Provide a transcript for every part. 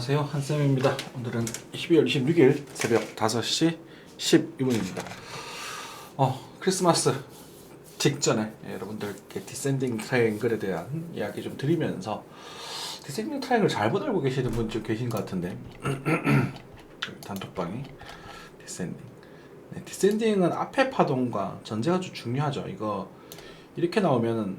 안녕하세요, 한쌤입니다. 오늘은 12월 26일 새벽 5시 12분입니다. 크리스마스 직전에 여러분들께 디센딩 트라이앵글에 대한 이야기 좀 드리면서, 디센딩 트라이앵글 잘못 알고 계시는 분 좀 계신 것 같은데 단톡방이 디센딩은 앞에 파동과 전제가 아주 중요하죠. 이거 이렇게 나오면은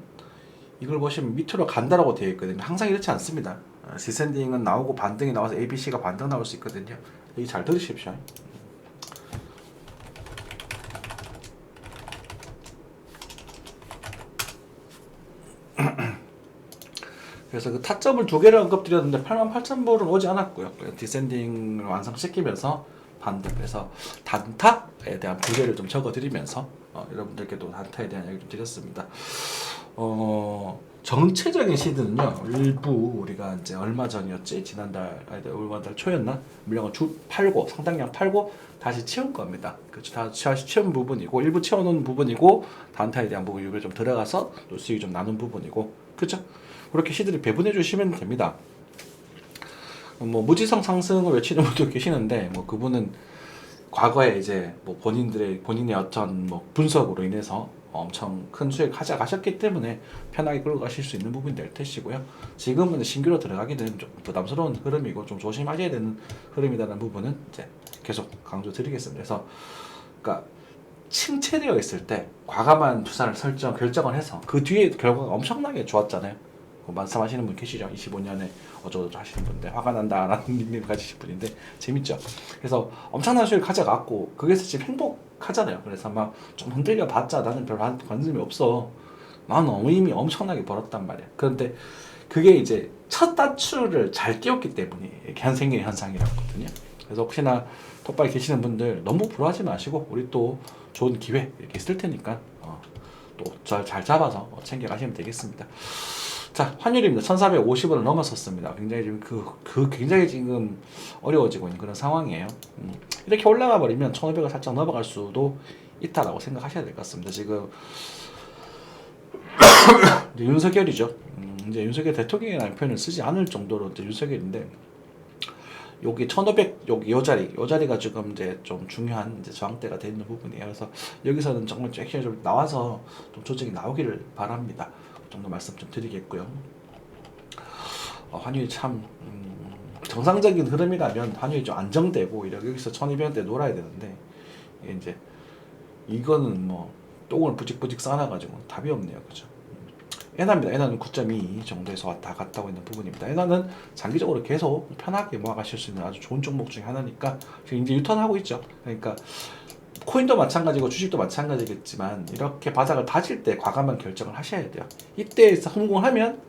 이걸 보시면 밑으로 간다라고 되어 있거든요. 항상 이렇지 않습니다. 디센딩은 나오고 반등이 나와서 ABC가 반등 나올 수 있거든요. 여기 잘 들으십시오. 그래서 그 타점을 두 개를 언급드렸는데 88,000불은 오지 않았고요. 디센딩을 완성시키면서 반등, 그래서 단타에 대한 부재를 좀 적어드리면서 여러분들께도 단타에 대한 이야기 좀 드렸습니다. 정체적인 시드는요, 일부 우리가 이제 얼마 전이었지, 지난달 초였나, 물량을 팔고 상당량 팔고 다시 채운 겁니다. 그렇죠. 다시 채운 부분이고, 일부 채워놓은 부분이고, 단타에 대한 부분 일부 좀 들어가서 또 수익이 좀 나눈 부분이고, 그렇죠. 그렇게 시드를 배분해 주시면 됩니다. 뭐 무지성 상승을 외치는 분도 계시는데, 뭐 그분은 과거에 이제 뭐 본인의 어떤 뭐 분석으로 인해서 엄청 큰 수익을 가져가셨기 때문에 편하게 끌고 가실 수 있는 부분이 될 것이고요. 지금은 신규로 들어가기는 좀 부담스러운 흐름이고 좀 조심하셔야 되는 흐름이라는 부분은 이제 계속 강조드리겠습니다. 그래서 그러니까 침체되어 있을 때 과감한 투자를 결정을 해서 그 뒤에 결과가 엄청나게 좋았잖아요. 말씀하시는 분 계시죠? 25년에 어쩌고저쩌고 하시는 분들, 화가 난다라는 닉네임 가지신 분인데 재밌죠? 그래서 엄청난 수익을 가져갔고 거기서 지금 행복하잖아요. 그래서 막 좀 흔들려 봤자 나는 별로 관심이 없어, 나는 이미 엄청나게 벌었단 말이야. 그런데 그게 이제 첫 단추를 잘 끼웠기 때문에 이렇게 생기는 현상이라거든요. 그래서 혹시나 톡방에 계시는 분들 너무 불안하지 마시고, 우리 또 좋은 기회 이렇게 있을 테니까 또 잘 잡아서 챙겨가시면 되겠습니다. 자, 환율입니다. 1,450원을 넘어섰습니다. 굉장히 지금 굉장히 지금 어려워지고 있는 그런 상황이에요. 이렇게 올라가 버리면 1,500을 살짝 넘어갈 수도 있다라고 생각하셔야 될 것 같습니다. 지금 이제 윤석열이죠. 이제 윤석열 대통령이라는 표현을 쓰지 않을 정도로 이제 윤석열인데, 여기 1,500 여기 요 자리가 지금 이제 좀 중요한 이제 저항대가 되어 있는 부분이에요. 그래서 여기서는 정말 액션이 좀 나와서 좀 조정이 나오기를 바랍니다. 그 정도 말씀 좀 드리겠고요. 환율이 참 정상적인 흐름이라면 환율이 좀 안정되고 여기서 1,200원대 놀아야 되는데, 이제 이거는 뭐 똥을 부직부직 쌓아가지고 답이 없네요. 그죠? 엔화입니다. 엔화는 9.22 정도에서 왔다 갔다 하고 있는 부분입니다. 엔화는 장기적으로 계속 편하게 모아가실 수 있는 아주 좋은 종목 중에 하나니까 지금 이제 유턴하고 있죠. 그러니까 코인도 마찬가지고 주식도 마찬가지겠지만, 이렇게 바닥을 다질 때 과감한 결정을 하셔야 돼요. 이때에서 성공을 하면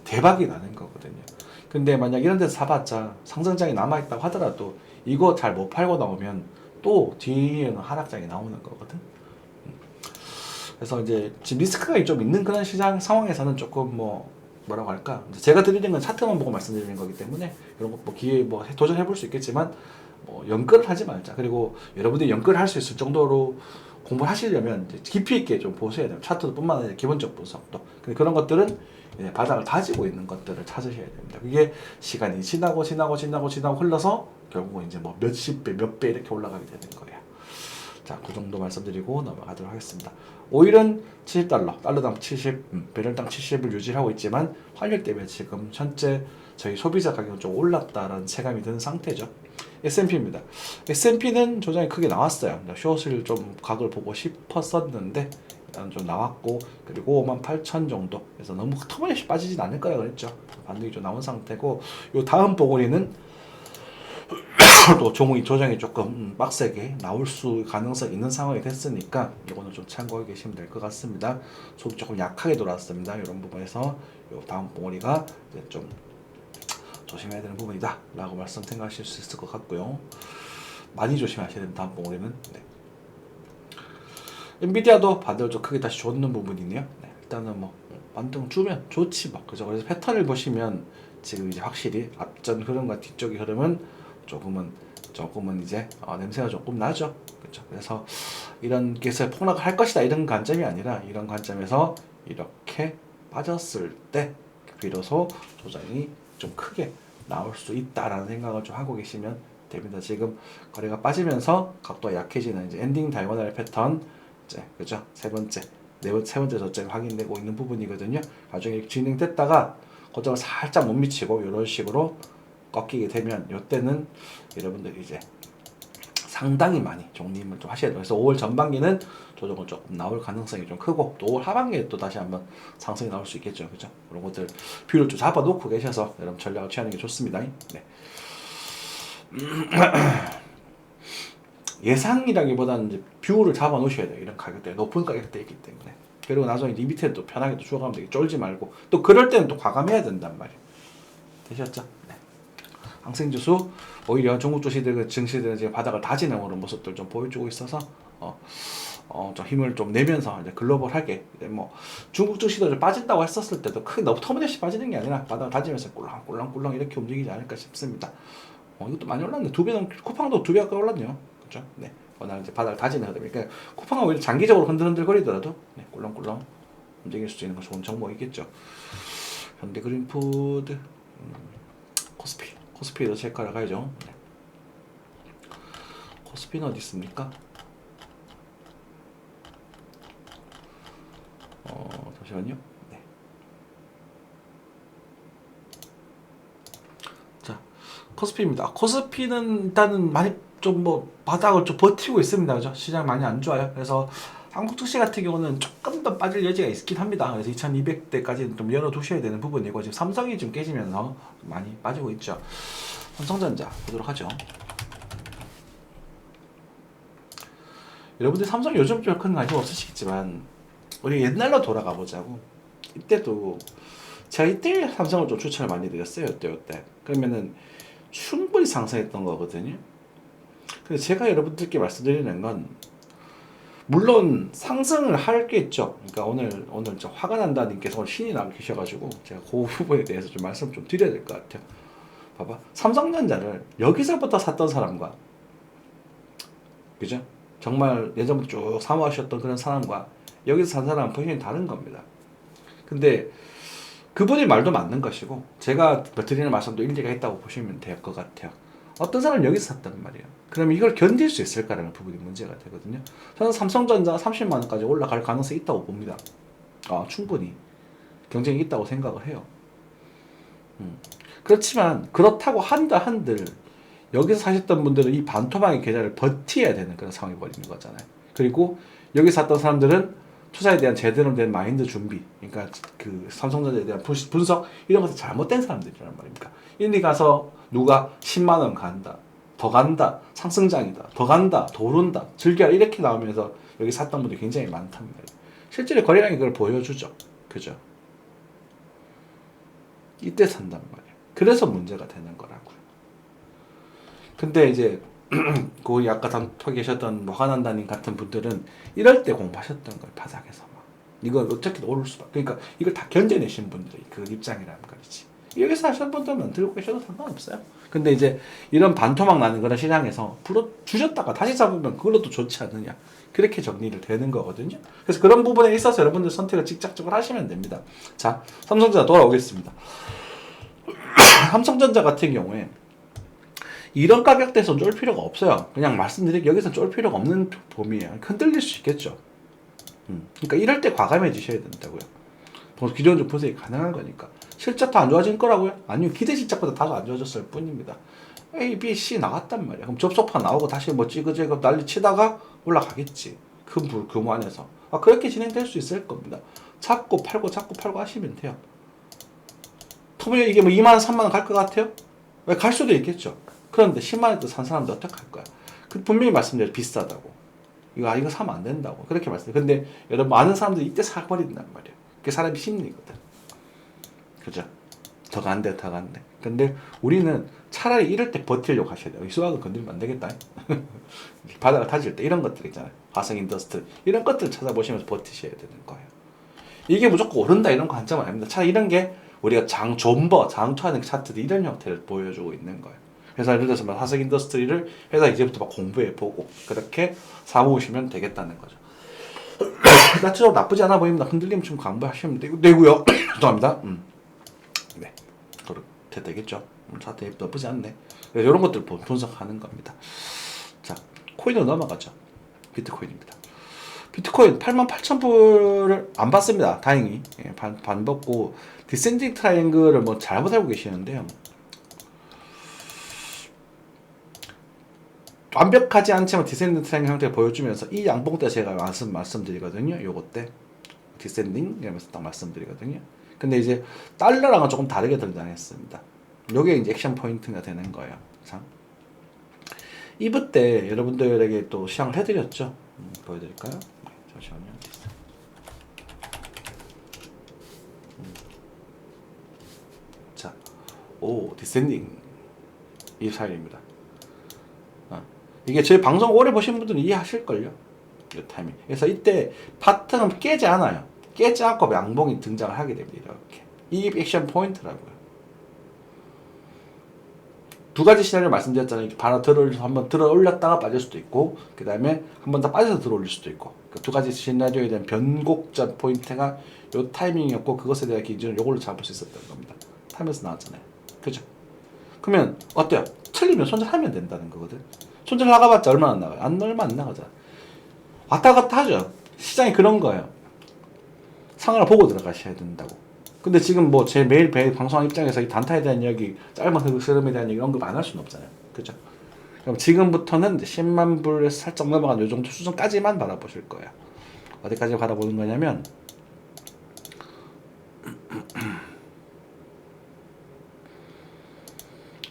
대박이 나는 거거든요. 근데 만약 이런 데서 사봤자 상승장이 남아있다고 하더라도 이거 잘 못 팔고 나오면 또 뒤에는 하락장이 나오는 거거든. 그래서 이제 지금 리스크가 좀 있는 그런 시장 상황에서는 조금 뭐라고 할까, 제가 드리는 건 차트만 보고 말씀드리는 거기 때문에 이런 거 뭐 기회 도전해 볼 수 있겠지만 연끌을 하지 말자. 그리고 여러분들이 연끌을 할 수 있을 정도로 공부를 하시려면 이제 깊이 있게 좀 보셔야 돼요. 차트도 뿐만 아니라 기본적 분석도. 근데 그런 것들은 바닥을 다지고 있는 것들을 찾으셔야 됩니다. 그게 시간이 지나고 흘러서 결국은 이제 뭐 몇십 배, 몇 배 이렇게 올라가게 되는 거예요. 자, 그 정도 말씀드리고 넘어가도록 하겠습니다. 오일은 70달러, 달러당 70, 배럴당 70을 유지하고 있지만 환율 때문에 지금 현재 저희 소비자 가격은 좀 올랐다라는 체감이 드는 상태죠. S&P입니다. S&P는 조정이 크게 나왔어요. 숏을 좀 각을 보고 싶었었는데 일단 좀 나왔고, 그리고 58,000 정도. 그래서 너무 터무니없이 빠지진 않을 거라 그랬죠. 반등이 좀 나온 상태고, 요 다음 보고리는 또 조정이 조금 빡세게 나올 수 가능성이 있는 상황이 됐으니까 이거는 좀 참고해 계시면 될 것 같습니다. 속이 조금 약하게 돌아왔습니다. 이런 부분에서 요 다음 봉우리가 이제 좀 조심해야 되는 부분이다 라고 생각하실 수 있을 것 같고요. 많이 조심하셔야 되는 다음 봉우리는 엔비디아도 반대로 좀 크게 다시 줬는 부분이네요. 일단은 뭐 반등 주면 좋지 뭐, 그죠? 그래서 패턴을 보시면 지금 이제 확실히 앞전 흐름과 뒤쪽의 흐름은 조금은 이제 냄새가 조금 나죠. 그렇죠. 그래서 이런 게서 폭락을 할 것이다 이런 관점이 아니라, 이런 관점에서 이렇게 빠졌을 때 비로소 조정이 좀 크게 나올 수 있다라는 생각을 좀 하고 계시면 됩니다. 지금 거래가 빠지면서 각도가 약해지는 이제 엔딩 다이고널 패턴, 이제 그죠? 세 번째 저점이 확인되고 있는 부분이거든요. 나중에 진행됐다가 고점을 살짝 못 미치고 이런 식으로 꺾이게 되면 이때는 여러분들이 이제 상당히 많이 정리를 좀 하셔야 돼요. 그래서 5월 전반기는 조정은 조금 나올 가능성이 좀 크고 또 5월 하반기에 또 다시 한번 상승이 나올 수 있겠죠. 그죠? 그런 것들 뷰를 좀 잡아놓고 계셔서 여러분 전략을 취하는 게 좋습니다. 네. 예상이라기보다는 이제 뷰를 잡아 놓으셔야 돼요. 이런 가격대, 높은 가격대에 있기 때문에. 그리고 나중에 이 밑에 또 편하게 또 추가하면 되게 쫄지 말고 또 그럴 때는 또 과감해야 된단 말이에요. 되셨죠? 네. 항생지수 오히려 중국 주식들, 증시들은 지금 바닥을 다지는 그런 모습들 좀 보여주고 있어서 좀 힘을 좀 내면서 이제 글로벌하게 뭐 중국 주식도 좀 빠진다고 했었을 때도 크게 너무 터무니없이 빠지는 게 아니라 바닥을 다지면서 꿀렁꿀렁꿀렁 이렇게 움직이지 않을까 싶습니다. 이것도 많이 올랐네. 2배 넘 쿠팡도 2배 가까이 올랐네요. 그렇죠? 네. 워낙 이제 바닥을 다지는 흐름이니까 쿠팡은 오히려 장기적으로 흔들흔들거리더라도 네, 꿀렁꿀렁 움직일 수 있는 좋은 종목이겠죠. 현대그린푸드, 코스피도 체크하러 가야죠. 네. 코스피는 어디 있습니까? 잠시만요. 네. 자, 코스피입니다. 코스피는 일단은 많이 좀 뭐 바닥을 좀 버티고 있습니다. 그죠? 시장 많이 안 좋아요. 그래서 한국 증시 같은 경우는 조금 더 빠질 여지가 있긴 합니다. 그래서 2200대까지는 좀 열어두셔야 되는 부분이고 지금 삼성이 좀 깨지면서 많이 빠지고 있죠. 삼성전자 보도록 하죠. 여러분들 삼성 요즘 좀 큰 관심 없으시겠지만 우리 옛날로 돌아가 보자고. 이때도 제가 이때 삼성을 좀 추천을 많이 드렸어요. 이때 그러면은 충분히 상승했던 거거든요. 그래서 제가 여러분들께 말씀드리는 건 물론 상승을 하겠죠. 그러니까 오늘 좀 화가 난다님께서 오늘 신이 나 계셔가지고 제가 그 부분에 대해서 좀 말씀 좀 드려야 될 것 같아요. 봐봐, 삼성전자를 여기서부터 샀던 사람과 그죠? 정말 예전부터 쭉 사모하셨던 그런 사람과 여기서 산 사람은 본인이 다른 겁니다. 근데 그분의 말도 맞는 것이고 제가 드리는 말씀도 일리가 있다고 보시면 될 것 같아요. 어떤 사람은 여기서 샀단 말이에요. 그럼 이걸 견딜 수 있을까라는 부분이 문제가 되거든요. 저는 삼성전자가 30만 원까지 올라갈 가능성이 있다고 봅니다. 충분히 경쟁이 있다고 생각을 해요. 그렇지만 그렇다고 한들 여기서 사셨던 분들은 이 반토막의 계좌를 버텨야 되는 그런 상황이 벌이는 거잖아요. 그리고 여기 샀던 사람들은 투자에 대한 제대로 된 마인드 준비, 그러니까 그 삼성전자에 대한 분석 이런 것이 잘못된 사람들이란 말입니까? 인디 가서 누가 10만 원 간다, 더 간다, 상승장이다, 더 간다, 더 오른다, 즐겨라 이렇게 나오면서 여기 샀던 분들이 굉장히 많단 말이에요. 실제로 거래량이 그걸 보여주죠, 그죠? 이때 산단 말이에요. 그래서 문제가 되는 거라고요. 근데 이제 그 아까 담터 계셨던 뭐 화난다님 같은 분들은 이럴 때 공부하셨던 거예요. 바닥에서 막 이걸 어떻게 오를 수밖에. 그러니까 이걸 다 견뎌내신 분들이 그 입장이라는 거지. 여기서 하셨던 분들은 들고 계셔도 상관없어요. 근데 이제 이런 반토막 나는 그런 시장에서 불어 주셨다가 다시 잡으면 그걸로도 좋지 않느냐. 그렇게 정리를 되는 거거든요. 그래서 그런 부분에 있어서 여러분들 선택을 직접적으로 하시면 됩니다. 자, 삼성전자 돌아오겠습니다. 삼성전자 같은 경우에 이런 가격대에서 쫄 필요가 없어요. 그냥 말씀드리기 여기서 쫄 필요가 없는 범위예요. 흔들릴 수 있겠죠. 그러니까 이럴 때 과감해지셔야 된다고요. 기존적 분석이 가능한 거니까. 실적 안 좋아진 거라고요? 아니요. 기대 실적보다 다소 안 좋아졌을 뿐입니다. A, B, C 나갔단 말이야. 그럼 접속판 나오고 다시 뭐 찌그재그 난리 치다가 올라가겠지. 큰 규모 안에서. 그렇게 진행될 수 있을 겁니다. 잡고 팔고 하시면 돼요. 터무니 이게 뭐 2만 원, 3만 원 갈 것 같아요? 왜 갈 수도 있겠죠. 그런데 10만 원에 산 사람들 어떻게 할 거야? 분명히 말씀드려요. 비싸다고. 이거 사면 안 된다고. 그렇게 말씀드려요. 근데 여러분 아는 사람들이 이때 사버린단 말이에요. 그게 사람이 심리거든. 그죠? 더 간대. 근데 우리는 차라리 이럴 때 버티려고 하셔야 돼요. 이 수학을 건드리면 안 되겠다. 바닥을 다질 때 이런 것들 있잖아요. 화성 인더스트리. 이런 것들 찾아보시면서 버티셔야 되는 거예요. 이게 무조건 오른다 이런 거 한점은 아닙니다. 차라리 이런 게 우리가 장초하는 차트들 이런 형태를 보여주고 있는 거예요. 회사 예를 들어서 화석 인더스트리를 회사 이제부터 막 공부해 보고 그렇게 사모으시면 되겠다는 거죠. 나처럼 나쁘지 않아 보입니다. 흔들림 좀 강구하시면 되고요. 죄송합니다. 네, 그렇게 되겠죠. 차트 나쁘지 않네. 이런 것들 분석하는 겁니다. 자, 코인으로 넘어가죠. 비트코인입니다. 비트코인 88,000불을 안 봤습니다. 다행히. 예, 반 벗고 디센딩 트라이앵글을 뭐 잘못 알고 계시는데요. 완벽하지 않지만 디센딩 트라이앵글 형태를 보여주면서 이 양봉 때 제가 말씀드리거든요. 요거 때 디센딩 이러면서 딱 말씀드리거든요. 근데 이제 달러랑은 조금 다르게 등장했습니다. 요게 이제 액션 포인트가 되는 거예요. 자, 이브 때 여러분들에게 또 시향을 해드렸죠. 보여드릴까요? 잠시만요. 자, 오 디센딩 이 사일입니다. 이게 저희 방송 오래 보신 분들은 이해하실걸요. 이 타이밍. 그래서 이때 파트는 깨지 않아요. 깨지 않고 양봉이 등장을 하게 됩니다. 이렇게. 이 액션 포인트라고요. 두 가지 시나리오 말씀드렸잖아요. 바로 한번 들어 올렸다가 빠질 수도 있고, 그 다음에 한 번 더 빠져서 들어 올릴 수도 있고. 그 두 가지 시나리오에 대한 변곡점 포인트가 요 타이밍이었고, 그것에 대한 기준을 요걸로 잡을 수 있었던 겁니다. 타면서 나왔잖아요. 그죠? 그러면 어때요? 틀리면 손절하면 된다는 거거든. 손절 나가봤자 얼마 안 나가요? 얼마 안 나가잖아. 왔다 갔다 하죠. 시장이 그런 거예요. 상황을 보고 들어가셔야 된다고. 근데 지금 뭐 제 매일 방송한 입장에서 이 단타에 대한 이야기, 짧은 흐름에 대한 얘기 언급 안 할 수는 없잖아요. 그죠? 그럼 지금부터는 10만 불에서 살짝 넘어간 요 정도 수준까지만 바라보실 거예요. 어디까지 바라보는 거냐면,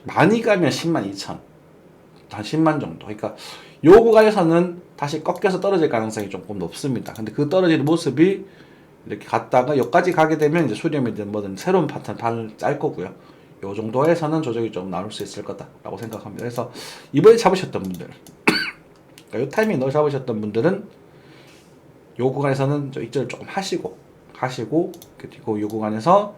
많이 가면 10만 2천. 한 10만 정도. 그러니까 요 구간에서는 다시 꺾여서 떨어질 가능성이 조금 높습니다. 근데 그 떨어지는 모습이 이렇게 갔다가 여기까지 가게 되면 이제 수렴이든 뭐든 새로운 판을 짤 거고요. 요 정도에서는 조정이 좀 나올 수 있을 거다라고 생각합니다. 그래서 이번에 잡으셨던 분들, 그러니까 요 타이밍에 넣어 잡으셨던 분들은 요 구간에서는 입절을 조금 하시고 그리고 요 구간에서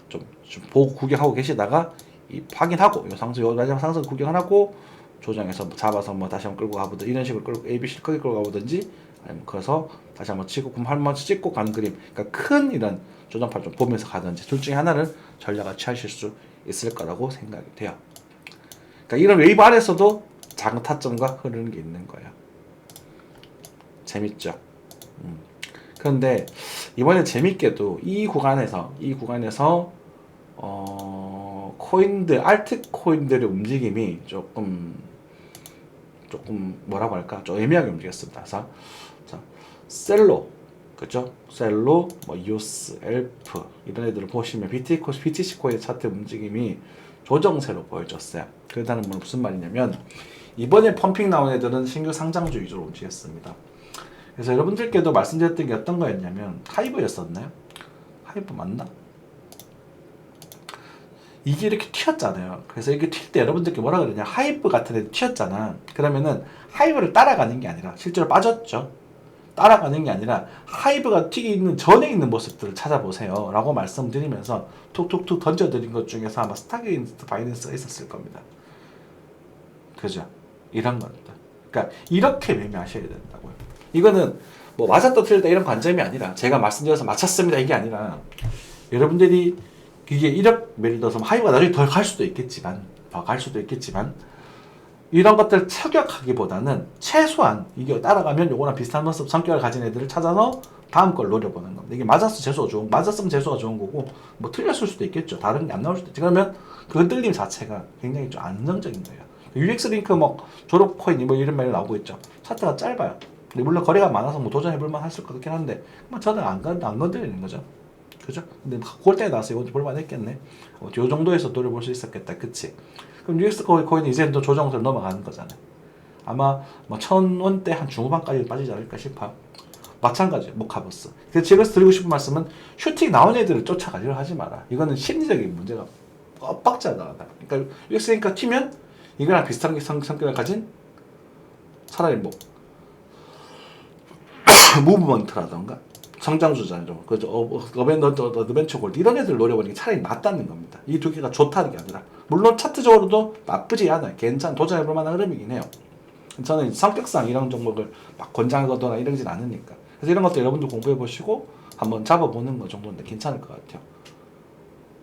좀 보고 구경하고 계시다가 이 확인하고 요 마지막 상승 구경하고 조정해서 잡아서 뭐 다시 한번 끌고 가보든 이런 식으로 끌고 ABC 크게 끌고 가보든지, 아니면 그래서 다시 한번 치고 한 번 찍고 가는 그림, 그러니까 큰 이런 조정판 좀 보면서 가든지 둘 중에 하나를 전략을 취하실 수 있을 거라고 생각이 돼요. 그러니까 이런 웨이브 안에서도 작은 타점과 흐르는 게 있는 거예요. 재밌죠? 그런데 이번에 재밌게도 이 구간에서 코인들, 알트 코인들의 움직임이 조금 뭐라고 할까? 좀 애매하게 움직였습니다. 그래서 셀로, 그죠? 셀로, 뭐 이오스, 엘프 이런 애들을 보시면 BTC 코인 차트 움직임이 조정세로 보여졌어요. 그렇다는 건 무슨 말이냐면, 이번에 펌핑 나온 애들은 신규 상장주 위주로 움직였습니다. 그래서 여러분들께도 말씀드렸던 게 어떤 거였냐면, 하이브였었나요? 하이브 맞나? 이게 이렇게 튀었잖아요. 그래서 이게 튈 때 여러분들께 뭐라 그러냐, 하이브 같은 애 튀었잖아. 그러면은 하이브를 따라가는 게 아니라, 실제로 빠졌죠. 따라가는 게 아니라 하이브가 튀기 있는 전에 있는 모습들을 찾아보세요 라고 말씀드리면서 툭툭툭 던져드린 것 중에서 아마 스타게인스트 바이낸스가 있었을 겁니다. 그죠? 이런 것들. 그러니까 이렇게 매매하셔야 된다고요. 이거는 뭐 맞았다 틀렸다 이런 관점이 아니라, 제가 말씀드려서 맞췄습니다 이게 아니라, 여러분들이 이게 1억 예를 들어서 하이브가 나중에 더 갈 수도 있겠지만 이런 것들 착역하기보다는 최소한 이게 따라가면 요거랑 비슷한 모습 성격을 가진 애들을 찾아서 다음 걸 노려보는 겁니다. 이게 맞았으면 재수가 좋은 거고, 뭐 틀렸을 수도 있겠죠. 다른 게 안 나올 수도 있지. 그러면 그 흔들림 자체가 굉장히 좀 안정적인 거예요. UX 링크 뭐 졸업 코인 뭐 이런 말 나오고 있죠. 차트가 짧아요. 근데 물론 거래가 많아서 뭐 도전해볼만 했을 것 같긴 한데, 뭐 저는 안 건드리는 거죠. 그죠? 근데 그걸 때에 나와서 이것도 볼만 했겠네. 요 정도에서 노려볼 수 있었겠다. 그치? 그럼 UX 코인은 이제는 또 조정세로 넘어가는 거잖아요. 아마 뭐 1,000원대 한 중후반까지 빠지지 않을까 싶어요. 마찬가지예요. 모카버스. 그래서 제가 드리고 싶은 말씀은, 슈팅 나온 애들을 쫓아가려고 하지 마라. 이거는 심리적인 문제가 엇박자다. 그러니까 UX 링크가 튀면 이거랑 비슷한 성격을 가진, 차라리 뭐 무브먼트라던가 성장주잖아요. 그죠? 어벤처 골드 이런 애들 노려보는 게 차라리 낫다는 겁니다. 이 두 개가 좋다는 게 아니라, 물론 차트적으로도 나쁘지 않아요. 괜찮은 도전해볼 만한 흐름이긴 해요. 저는 성격상 이런 종목을 막 권장하거나 이러진 않으니까. 그래서 이런 것도 여러분들 공부해보시고 한번 잡아보는 거 정도인데 괜찮을 것 같아요.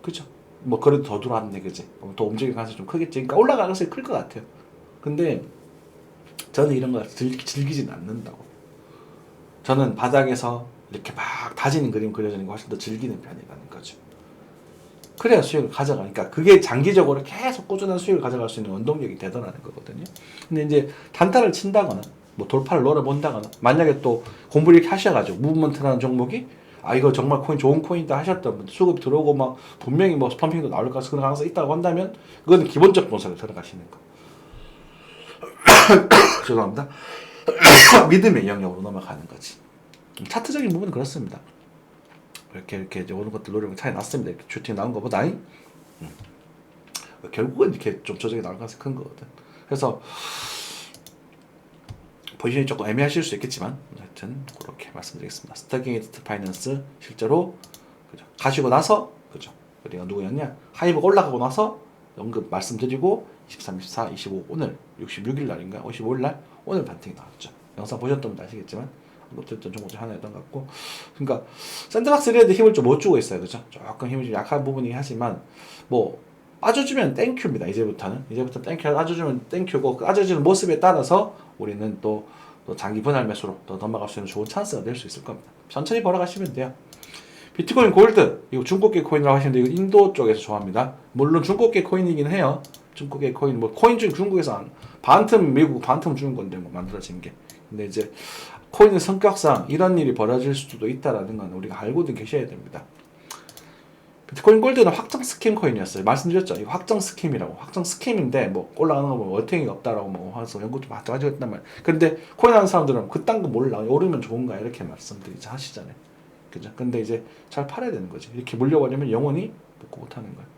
그죠? 뭐 그래도 더 들어왔네, 그지? 더 움직일 가능성이 좀 크겠지. 그러니까 올라갈 가능성이 클 것 같아요. 근데 저는 이런 거 즐기진 않는다고. 저는 바닥에서 이렇게 막 다지는 그림 그려지는 거 훨씬 더 즐기는 편이라는 거죠. 그래야 수익을 가져가니까 그게 장기적으로 계속 꾸준한 수익을 가져갈 수 있는 원동력이 되더라는 거거든요. 근데 이제 단타를 친다거나 뭐 돌파를 노려본다거나 만약에 또 공부를 이렇게 하셔가지고 무브먼트라는 종목이 이거 정말 코인 좋은 코인이다 하셨던 분들 수급 들어오고 막 분명히 뭐 스펌핑도 나올 그런 가능성이 있다고 한다면 그거는 기본적 분석을 들어가시는 거. 죄송합니다. 믿음의 영역으로 넘어가는 거지. 차트적인 부분은 그렇습니다. 이렇게 이제 오는 것들 노력을 차이 났습니다. 이렇게 슈팅 나온 것보다 결국은 이렇게 좀 조정이 나올 가능성이 큰 거거든. 그래서 포지션이 조금 애매하실 수 있겠지만 하여튼 그렇게 말씀드리겠습니다. 스타게이트 파이낸스 실제로 그죠? 가시고 나서 그죠? 우리가 누구였냐? 하이브가 올라가고 나서 언급 말씀드리고 23, 24, 25 오늘 66일 날인가 55일 날 오늘 반등이 나왔죠. 영상 보셨던 분들 아시겠지만 어쨌든 종목 중 하나였던 것 같고, 그러니까 샌드박스 리에도 힘을 좀 못 주고 있어요, 그죠? 조금 힘이 좀 약한 부분이긴 하지만 뭐 빠져주면 땡큐입니다. 이제부터 땡큐 빠져주면 땡큐고 그 빠져주는 모습에 따라서 우리는 또 장기 분할 매수로 또 넘어갈 수 있는 좋은 찬스가 될 수 있을 겁니다. 천천히 벌어가시면 돼요. 비트코인 골드 이거 중국계 코인이라고 하시는데 이거 인도 쪽에서 좋아합니다. 물론 중국계 코인이긴 해요. 중국계 코인 뭐 코인 중 중국에서 반틈 미국 반틈 중국인데 뭐 만들어진 게. 근데 이제 코인의 성격상 이런 일이 벌어질 수도 있다라는 건 우리가 알고도 계셔야 됩니다. 비트코인 골드는 확정 스캠 코인이었어요. 말씀드렸죠. 이거 확정 스캠이라고. 확정 스캠인데 뭐 올라가는 거 보면 월탱이가 없다라고 뭐 해서 연구 좀 가지고 했단 말이에요. 그런데 코인 하는 사람들은 그딴 거 몰라. 오르면 좋은가 이렇게 말씀드리자 하시잖아요. 그죠? 근데 이제 잘 팔아야 되는 거지. 이렇게 물려버리면 영원히 복구 못 하는 거예요.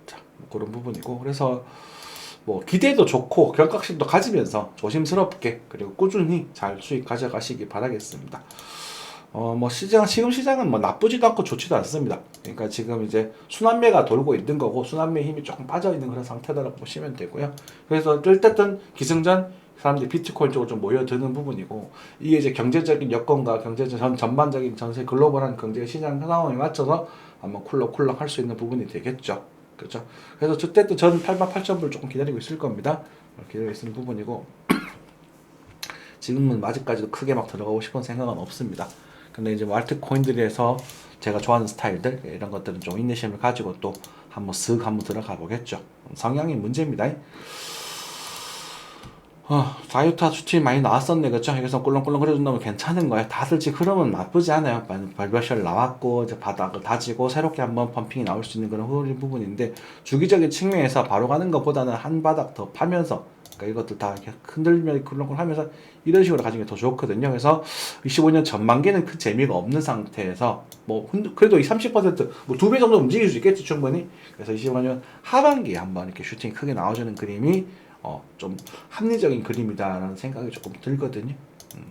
자, 뭐 그런 부분이고. 그래서 뭐 기대도 좋고 경각심도 가지면서 조심스럽게 그리고 꾸준히 잘 수익 가져가시기 바라겠습니다. 뭐 지금 시장은 뭐 나쁘지도 않고 좋지도 않습니다. 그러니까 지금 이제 순환매가 돌고 있는 거고 순환매 힘이 조금 빠져 있는 그런 상태다라고 보시면 되고요. 그래서 어쨌든 기승전 사람들이 비트코인 쪽으로 좀 모여드는 부분이고, 이게 이제 경제적인 여건과 경제적 전반적인 전세 글로벌한 경제 시장 상황에 맞춰서 한번 쿨럭쿨럭 할 수 있는 부분이 되겠죠. 그렇죠? 그래서 어쨌든 저는 88,000불 조금 기다리고 있을 겁니다. 기다리고 있는 부분이고 지금은 아직까지도 크게 막 들어가고 싶은 생각은 없습니다. 근데 이제 뭐 알트코인들에서 제가 좋아하는 스타일들 이런 것들은 좀 인내심을 가지고 또 한번 한번 들어가 보겠죠. 성향이 문제입니다. 자유타 수치 많이 나왔었네, 그쵸? 여기서 꿀렁꿀렁 그려준다면 괜찮은 거예요. 다들 지금 흐름은 나쁘지 않아요. 발별셜 나왔고, 이제 바닥을 다지고, 새롭게 한번 펌핑이 나올 수 있는 그런 흐름 부분인데, 주기적인 측면에서 바로 가는 것보다는 한 바닥 더 파면서, 그러니까 이것도 다 이렇게 흔들면 꿀렁꿀렁 하면서, 이런 식으로 가지는 게 더 좋거든요. 그래서 25년 전반기는 큰 재미가 없는 상태에서, 뭐, 그래도 이 30%, 뭐 2배 정도 움직일 수 있겠지, 충분히. 그래서 25년 하반기에 한번 이렇게 슈팅이 크게 나와주는 그림이 좀 합리적인 그림이다라는 생각이 조금 들거든요.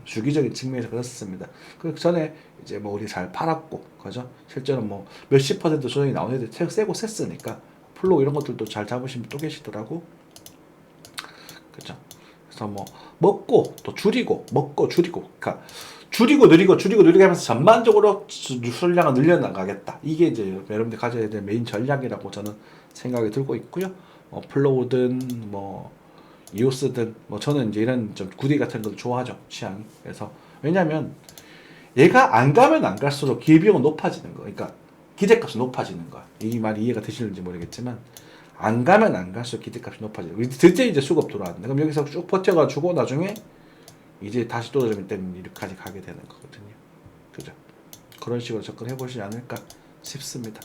주기적인 측면에서 그렇습니다. 그 전에 이제 뭐 우리 잘 팔았고, 그죠? 실제로 뭐 몇십 % 조정이 나온 애들 세고 셌으니까 플로우 이런 것들도 잘 잡으시면 또 계시더라고. 그죠? 그래서 뭐 먹고 또 줄이고 먹고 줄이고, 그러니까 줄이고 느리게 하면서 전반적으로 수량을 늘려나가겠다. 이게 이제 여러분들 가져야 될 메인 전략이라고 저는 생각이 들고 있고요. 플로우든 뭐 이오스든 뭐 저는 이제 이런 좀 구디 같은 걸 좋아하죠, 취향이. 그래서 왜냐면 얘가 안 가면 안 갈수록 기회비용은 높아지는 거, 그러니까 기대값이 높아지는 거야. 이 말이 이해가 되시는지 모르겠지만 안 가면 안 갈수록 기대값이 높아지는 거. 드디어 이제 수급 들어왔는데 그럼 여기서 쭉 버텨가지고 나중에 이제 다시 떨어지면 때는 이렇게까지 가게 되는 거거든요. 그죠? 그런 식으로 접근해 보시지 않을까 싶습니다.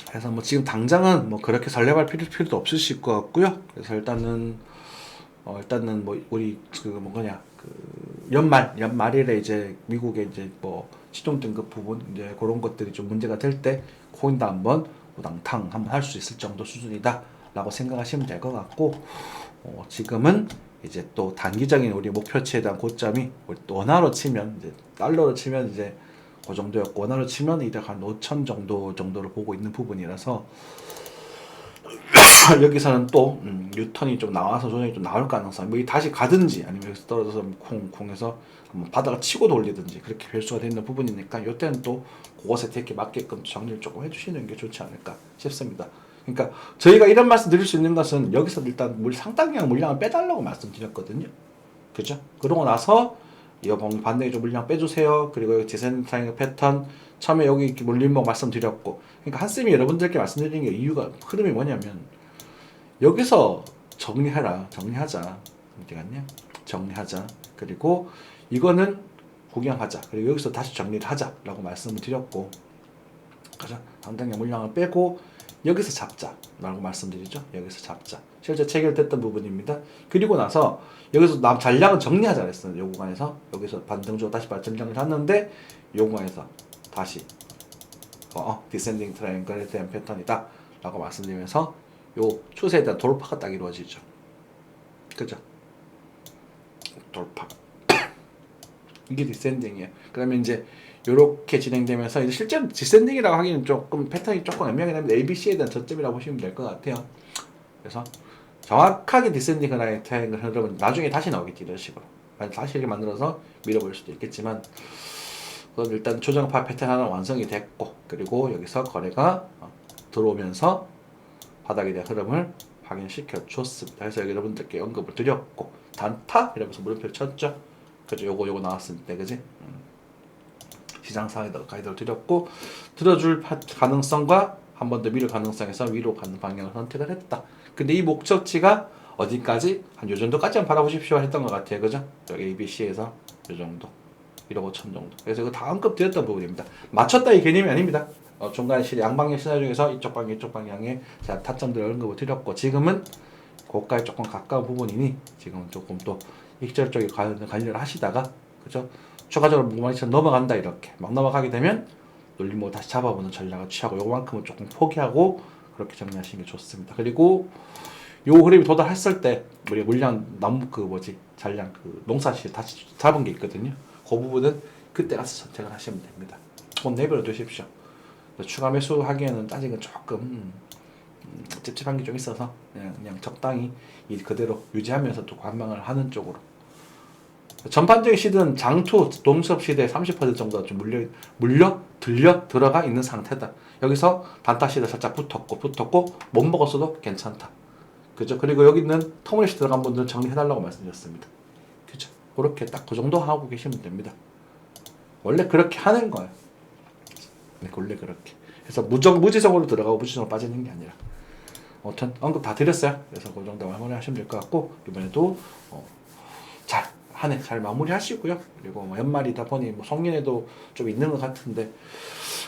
그래서 뭐 지금 당장은 뭐 그렇게 설레발 필요도 없으실 것 같고요. 그래서 일단은 뭐 우리 그 뭐냐 그 연말일에 이제 미국의 이제 뭐 시종 등급 부분 이제 그런 것들이 좀 문제가 될 때 코인도 한번 우당탕 한번 할 수 있을 정도 수준이다라고 생각하시면 될 것 같고, 지금은 이제 또 단기적인 우리 목표치에 대한 고점이 또 원화로 치면 이제 달러로 치면 이제 그 정도였고 원화로 치면 이제 한 5천 정도를 보고 있는 부분이라서 여기서는 또 유턴이 좀 나와서 조정이 좀 나올 가능성, 뭐 다시 가든지 아니면 여기서 떨어져서 쿵쿵해서 바닥을 치고 돌리든지 그렇게 변수가 되는 부분이니까 이때는 또 그것에 되게 맞게끔 정리를 조금 해주시는 게 좋지 않을까 싶습니다. 그러니까 저희가 이런 말씀 드릴 수 있는 것은 여기서 일단 상당량 물량을 빼달라고 말씀드렸거든요. 그죠? 그러고 나서 이 반대에 좀 물량 빼주세요. 그리고 여기 디센트라인 패턴 처음에 여기 이렇게 물림목 말씀드렸고, 그러니까 한쌤이 여러분들께 말씀드린 게 이유가 흐름이 뭐냐면 여기서 정리하자 어디 갔냐? 정리하자. 그리고 이거는 구경하자. 그리고 여기서 다시 정리를 하자라고 말씀을 드렸고, 그죠? 상당량 물량을 빼고 여기서 잡자라고 말씀드리죠. 여기서 잡자. 실제 체결됐던 부분입니다. 그리고 나서 여기서 잔량은 정리하자 그랬어요. 요 구간에서 여기서 반등주고 다시 전량을 했는데 요 구간에서 다시 디센딩 트라이앵글에 대한 패턴이다 라고 말씀드리면서 요 추세에 대한 돌파가 딱 이루어지죠. 그죠? 돌파. 이게 디센딩이에요. 그러면 이제 요렇게 진행되면서 이제 실제로 디센딩이라고 하기는 조금 패턴이 조금 애매하긴 합니다. ABC에 대한 저점이라고 보시면 될 것 같아요. 그래서 정확하게 디센딩 트라이앵글 흐름은 나중에 다시 나오겠지, 이런 식으로. 다시 이렇게 만들어서 밀어볼 수도 있겠지만, 그건 일단 조정파 패턴 하나 완성이 됐고, 그리고 여기서 거래가 들어오면서 바닥에 대한 흐름을 확인시켜 줬습니다. 그래서 여러분들께 언급을 드렸고, 단타 이러면서 물음표를 쳤죠. 그죠? 요거 나왔을 때, 그지? 시장 상황에다가 가이드를 드렸고, 들어줄 가능성과 한 번 더 밀을 가능성에서 위로 가는 방향을 선택을 했다. 근데 이 목적지가 어디까지? 한 요 정도까지만 바라보십시오 했던 것 같아요. 그죠? 여기 ABC에서 요 정도. 1억 5천 정도. 그래서 이거 다 언급 드렸던 부분입니다. 맞췄다 이 개념이 아닙니다. 중간 양방향 시나리오 중에서 이쪽 방향에 제가 타점들을 언급을 드렸고, 지금은 고가에 조금 가까운 부분이니 지금은 조금 또 익절 쪽에 관리를 하시다가, 그죠? 추가적으로 62,000 넘어간다 이렇게 막 넘어가게 되면 놀림목 다시 잡아보는 전략을 취하고 요만큼은 조금 포기하고 그렇게 정리하시는 게 좋습니다. 그리고 요 흐름이 도달했을 때 우리 물량 잔량 농사실 다시 잡은 게 있거든요. 그 부분은 그때 가서 선택을 하시면 됩니다. 돈 내버려 두십시오. 추가 매수 하기에는 아직은 조금 찝찝한 게 좀 있어서 그냥 적당히 그대로 유지하면서 또 관망을 하는 쪽으로. 전반적인 시드는 장투 동섭 시대의 30% 정도가 좀 들어가 있는 상태다. 여기서 단타 시드 살짝 붙었고 못 먹었어도 괜찮다. 그죠? 그리고 여기 있는 터무니시 들어간 분들은 정리해달라고 말씀드렸습니다. 그죠? 그렇게 딱 그 정도 하고 계시면 됩니다. 원래 그렇게 하는 거예요. 원래 그렇게. 그래서 무지성으로 들어가고 무지성으로 빠지는 게 아니라. 아무튼 언급 다 드렸어요. 그래서 그 정도 마무리하시면 될 것 같고, 이번에도 한 해 잘 마무리하시고요. 그리고 연말이다 보니 송년회도 좀 있는 것 같은데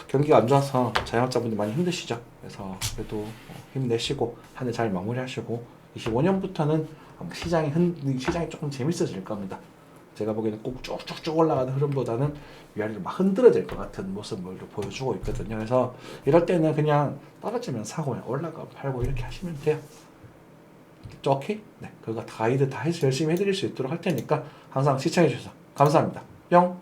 경기가 안 좋아서 자영업자분들 많이 힘드시죠. 그래서 그래도 힘내시고 한 해 잘 마무리하시고 25년부터는 시장이 조금 재밌어질 겁니다. 제가 보기에는 꼭 쭉쭉쭉 올라가는 흐름보다는 위아래로 막 흔들어질 것 같은 모습을 보여주고 있거든요. 그래서 이럴 때는 그냥 떨어지면 사고, 올라가면 팔고 이렇게 하시면 돼요. 오케이? 네, 그거 가이드 다 해서 열심히 해드릴 수 있도록 할 테니까 항상 시청해주셔서 감사합니다. 뿅!